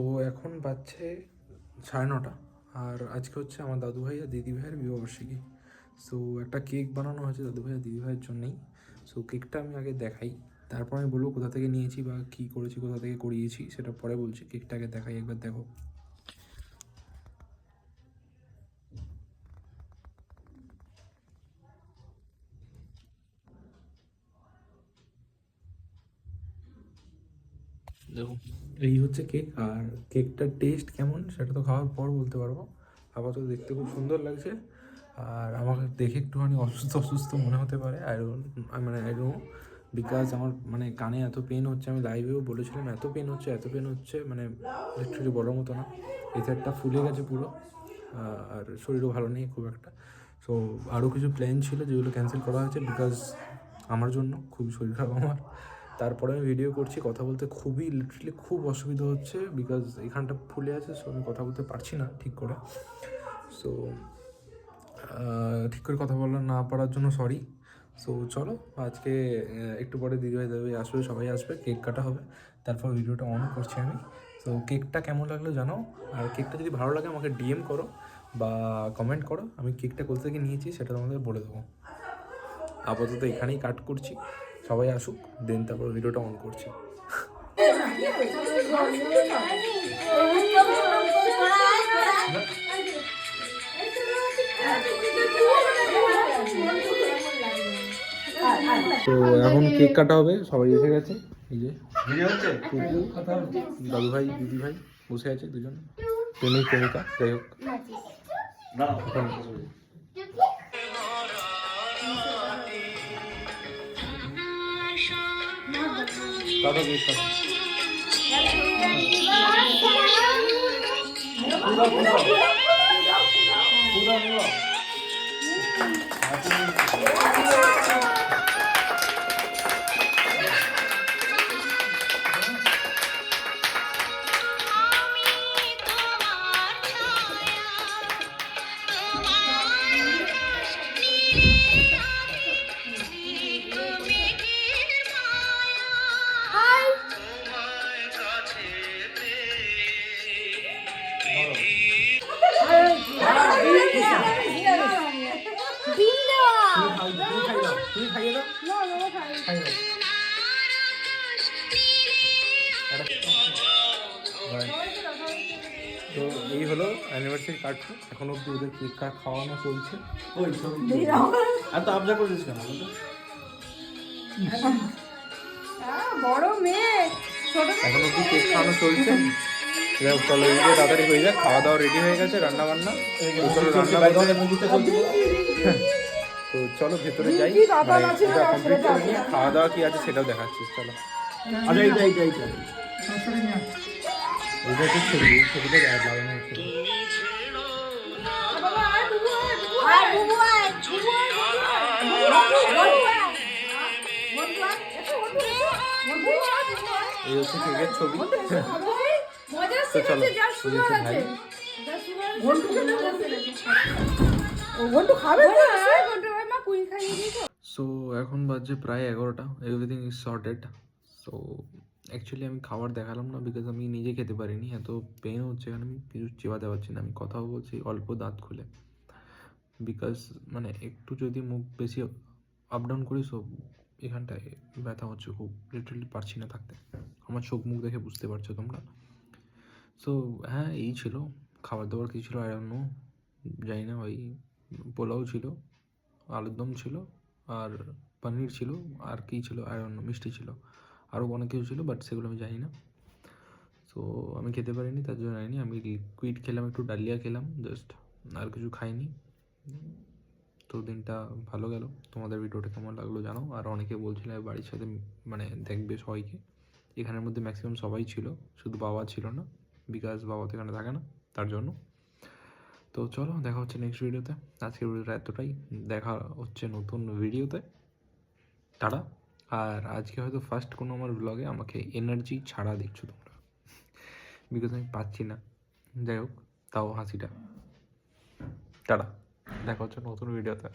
তো এখন বাজছে 9:30 আর আজকে হচ্ছে আমার দাদু ভাই আর দিদি ভাইয়ের বিবাহবার্ষিকী। সো একটা কেক বানানো হয়েছে দাদু ভাই আর দিদি ভাইয়ের জন্যেই। সো কেকটা আমি আগে দেখাই, তারপর আমি বলবো কোথা থেকে নিয়েছি বা কী করেছি, কোথা থেকে করিয়েছি সেটা পরে বলছি। কেকটা আগে দেখাই, একবার দেখো। দেখো, এই হচ্ছে কেক। আর কেকটার টেস্ট কেমন সেটা তো খাওয়ার পর বলতে পারবো। আপাতত দেখতে খুব সুন্দর লাগছে। আর আমাকে দেখে একটুখানি অসুস্থ অসুস্থ মনে হতে পারে, আই ডোন্ট বিকজ আমার কানে এত পেন হচ্ছে। আমি লাইভেও বলেছিলাম এত পেন হচ্ছে লিটারালি বলার মতো না। এই সাইডটা ফুলে গেছে পুরো। আর শরীরও ভালো নেই খুব একটা। সো আরও কিছু প্ল্যান ছিল যেগুলো ক্যান্সেল করা হয়েছে বিকজ আমার জন্য খুবই শরীর খারাপ আমার। তারপরে আমি ভিডিও করছি, কথা বলতে লিটারালি খুব অসুবিধা হচ্ছে বিকজ এখানটা ফুলে আছে। সো আমি কথা বলতে পারছি না ঠিক করে। সো ঠিক করে কথা বলা না পারার জন্য সরি। সো চলো, আজকে একটু পরে দিদিভাই দাদাভাই আসবে, সবাই আসবে, কেক কাটা হবে, তারপর ভিডিওটা অন করছি আমি। তো কেকটা কেমন লাগলো জানো, আর কেকটা যদি ভালো লাগে আমাকে ডিএম করো বা কমেন্ট করো, আমি কেকটা কোথা থেকে নিয়েছি সেটা তোমাদের বলে দেবো। আপাতত এখানেই কাট করছি, সবাই আসুক, দেন তারপর ভিডিওটা অন করছি। তো এখন কেক কাটা হবে, সবাই এসে গেছে। এই যে দাদু ভাই দিদি ভাই বসে আছে, দুজন প্রেমিক প্রেমিকা, যাই হোক। কাটো কেক কাটো। তো এই হলো অ্যানিভার্সারি কার্ডটা। এখন অব্দি ওদের কেক কাট খাওয়ানো চলছে। ওই এত আবজা করেছিস কেন? বড় মেয়ে এখন অব্দি কেক খাওয়ানো চলছে। চলো এদিকে তাড়াতাড়ি হয়ে যাক, খাওয়া দাওয়া রেডি হয়ে গেছে, রান্না বান্না। তো চলো ভেতরে যাই, ওটা কমপ্লিট করে নিয়ে খাওয়া দাওয়া কি আছে সেটাও দেখাচ্ছি। চলো এটা হচ্ছে ছবি, ছবিটা লাগানো হচ্ছে। এই হচ্ছে কেকের ছবি। তো চলো, ভাই সো এখন বাজে প্রায় 11টা, everything is sorted. So actually আমি খাবার দেখালাম না বিকজ আমি নিজে খেতে পারিনি, এত পেন হচ্ছে এখানে, আমি কিছু চেবাতে পারছি না। আমি কথাও বলছি অল্প দাঁত খুলে বিকজ একটু যদি মুখ বেশি আপ ডাউন করি সব এখানটায় ব্যথা হচ্ছে খুব, লিটারালি পারছি না থাকতে। আমার চোখ মুখ দেখে বুঝতে পারছো তোমরা। সো হ্যাঁ, এই ছিল খাবার দাবার। কী ছিল আই ডোন্ট নো, জানি না। ওই পোলাও ছিল, আলুর দম ছিল, আর পনির ছিল, আর কী ছিল আই ডোন্ট নো, মিষ্টি ছিল, আরও অনেক কিছু ছিল, বাট সেগুলো আমি জানি না। সো আমি খেতে পারিনি, তার জন্য জানিনি। আমি লিকুইড খেলাম, একটু ডালিয়া খেলাম জাস্ট, আর কিছু খাইনি। তো দিনটা ভালো গেল। তোমাদের ভিডিওটা কেমন লাগলো জানো। আর অনেকে বলছিল বাড়ির সাথে দেখবে সবাইকে। এখানের মধ্যে ম্যাক্সিমাম সবাই ছিল, শুধু বাবা ছিল না বিকজ বাবা তো এখানে থাকে না, তার জন্য। তো চলো, দেখা হচ্ছে নেক্সট ভিডিওতে। আজকের ভিডিওটা এতটাই, দেখা হচ্ছে নতুন ভিডিওতে। টাটা। আর আজকে হয়তো ফার্স্ট কোনো আমার ব্লগে আমাকে এনার্জি ছাড়া দেখছো তোমরা, বিকজ আমি পাচ্ছি না। যাই হোক, তাও হাসিটা। টাটা, দেখা হচ্ছে নতুন ভিডিওতে।